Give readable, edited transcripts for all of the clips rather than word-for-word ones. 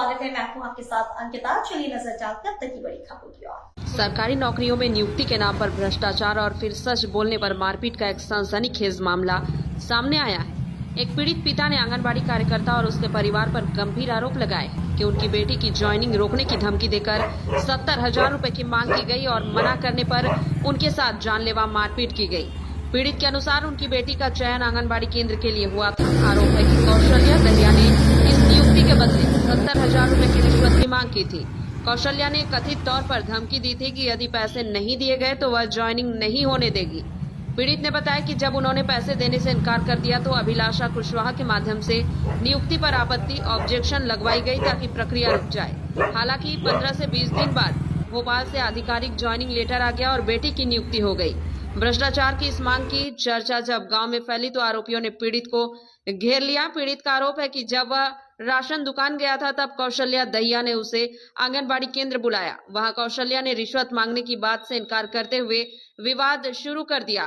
स्वागत है, मैं हूं आपके साथ अंकिता। चलिए नजर डालते हैं अब तक की बड़ी खबरों की ओर। सरकारी नौकरियों में नियुक्ति के नाम पर भ्रष्टाचार और फिर सच बोलने पर मारपीट का एक सनसनीखेज मामला सामने आया है। एक पीड़ित पिता ने आंगनबाड़ी कार्यकर्ता और उसके परिवार पर गंभीर आरोप लगाए कि उनकी बेटी की ज्वाइनिंग रोकने की धमकी देकर 70,000 रुपए की मांग की गई और मना करने पर उनके साथ जानलेवा मारपीट की गई। पीड़ित के अनुसार उनकी बेटी का चयन आंगनबाड़ी केंद्र के लिए हुआ था। आरोप है कि कौशल्या दहिया ने इस नियुक्ति के बदले 70,000 रुपए की रिश्वत की मांग की थी। कौशल्या ने कथित तौर पर धमकी दी थी कि यदि पैसे नहीं दिए गए तो वह ज्वाइनिंग नहीं होने देगी। पीड़ित ने बताया कि जब उन्होंने पैसे देने से इनकार कर दिया तो अभिलाषा कुशवाहा के माध्यम से नियुक्ति पर आपत्ति ऑब्जेक्शन लगवाई गई ताकि प्रक्रिया रुक जाए। हालांकि 15 से 20 दिन बाद भोपाल से आधिकारिक ज्वाइनिंग लेटर आ गया और बेटी की नियुक्ति हो गई। भ्रष्टाचार की इस मांग की चर्चा जब गांव में फैली तो आरोपियों ने पीड़ित को घेर लिया। पीड़ित का आरोप है कि जब वह राशन दुकान गया था तब कौशल्या दहिया ने उसे आंगनबाड़ी केंद्र बुलाया। वहां कौशल्या ने रिश्वत मांगने की बात से इनकार करते हुए विवाद शुरू कर दिया।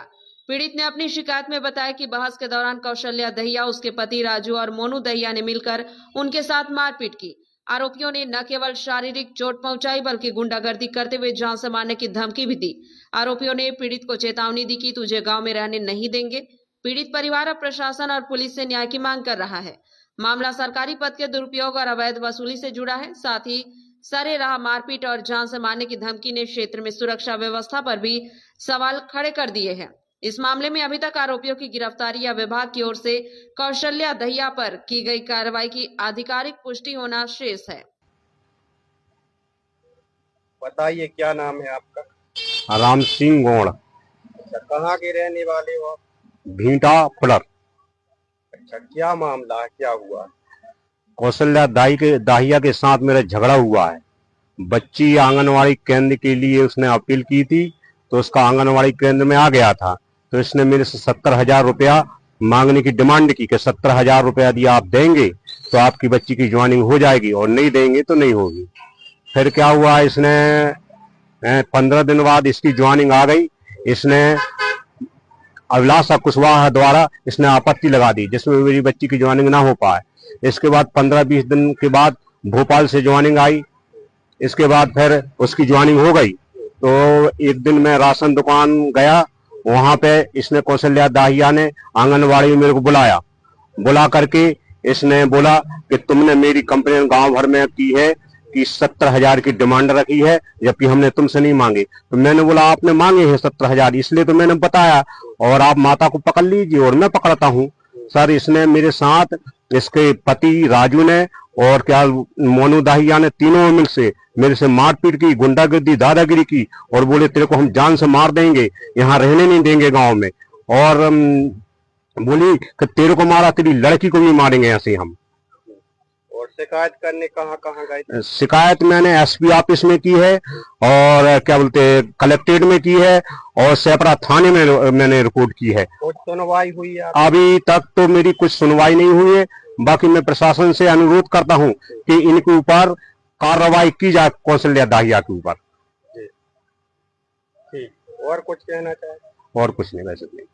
पीड़ित ने अपनी शिकायत में बताया कि बहस के दौरान कौशल्या दहिया, उसके पति राजू और मोनू दहिया ने मिलकर उनके साथ मारपीट की। आरोपियों ने न केवल शारीरिक चोट पहुंचाई बल्कि गुंडागर्दी करते हुए जान से मारने की धमकी भी दी। आरोपियों ने पीड़ित को चेतावनी दी कि तुझे गांव में रहने नहीं देंगे। पीड़ित परिवार अब प्रशासन और पुलिस से न्याय की मांग कर रहा है। मामला सरकारी पद के दुरुपयोग और अवैध वसूली से जुड़ा है। साथ ही सरेराह मारपीट और जान से मारने की धमकी ने क्षेत्र में सुरक्षा व्यवस्था पर भी सवाल खड़े कर दिए हैं। इस मामले में अभी तक आरोपियों की गिरफ्तारी या विभाग की ओर से कौशल्या दहिया पर की गई कार्रवाई की आधिकारिक पुष्टि होना शेष है। बताइए क्या नाम है आपका? राम सिंह गौड़। अच्छा, कहाँ के रहने वाले हो आप? भीटा फुलर। अच्छा, क्या मामला है, क्या हुआ? कौशल्या दाहिया के साथ मेरा झगड़ा हुआ है। बच्ची आंगनवाड़ी केंद्र के लिए उसने अपील की थी तो उसका आंगनवाड़ी केंद्र में आ गया था तो इसने मेरे से 70,000 रुपया मांगने की डिमांड की कि 70,000 रुपया यदि आप देंगे तो आपकी बच्ची की ज्वाइनिंग हो जाएगी और नहीं देंगे तो नहीं होगी। फिर क्या हुआ, इसने 15 दिन बाद इसकी ज्वाइनिंग आ गई। इसने अभिलाषा कुशवाहा द्वारा इसने आपत्ति लगा दी जिसमें मेरी बच्ची की ज्वाइनिंग ना हो पाए। इसके बाद 15-20 दिन के बाद भोपाल से ज्वाइनिंग आई। इसके बाद फिर उसकी ज्वाइनिंग हो गई तो एक दिन मैं राशन दुकान गया, वहां पे इसने कौशल्या दाहिया ने आंगनवाड़ी में मेरे को बुला करके इसने बोला कि तुमने मेरी कंप्लेन गांव भर में की है कि 70,000 की डिमांड रखी है जबकि हमने तुमसे नहीं मांगे। तो मैंने बोला आपने मांगे हैं 70,000, इसलिए तो मैंने बताया और आप माता को पकड़ लीजिए और मैं पकड़ता हूँ। सर, इसने मेरे साथ इसके पति राजू ने और क्या मोनू दाहिया ने तीनों मिल से मेरे से मारपीट की, गुंडागर्दी, दादागिरी की और बोले तेरे को हम जान से मार देंगे, यहाँ रहने नहीं देंगे गांव में, और बोली कि तेरे को मारा तेरी लड़की को भी मारेंगे ऐसे हम। और शिकायत करने कहाँ कहाँ गए? शिकायत मैंने एसपी ऑफिस में की है और क्या बोलते कलेक्ट्रेट में की है और सेपरा थाने में मैंने रिपोर्ट की है। कुछ सुनवाई हुई है? अभी तक तो मेरी कुछ सुनवाई नहीं हुई है। बाकी मैं प्रशासन से अनुरोध करता हूं कि इनके ऊपर कार्रवाई की जाए, कौशल्या दाहिया के ऊपर। ठीक, और कुछ कहना चाहे? और कुछ नहीं, वैसे नहीं।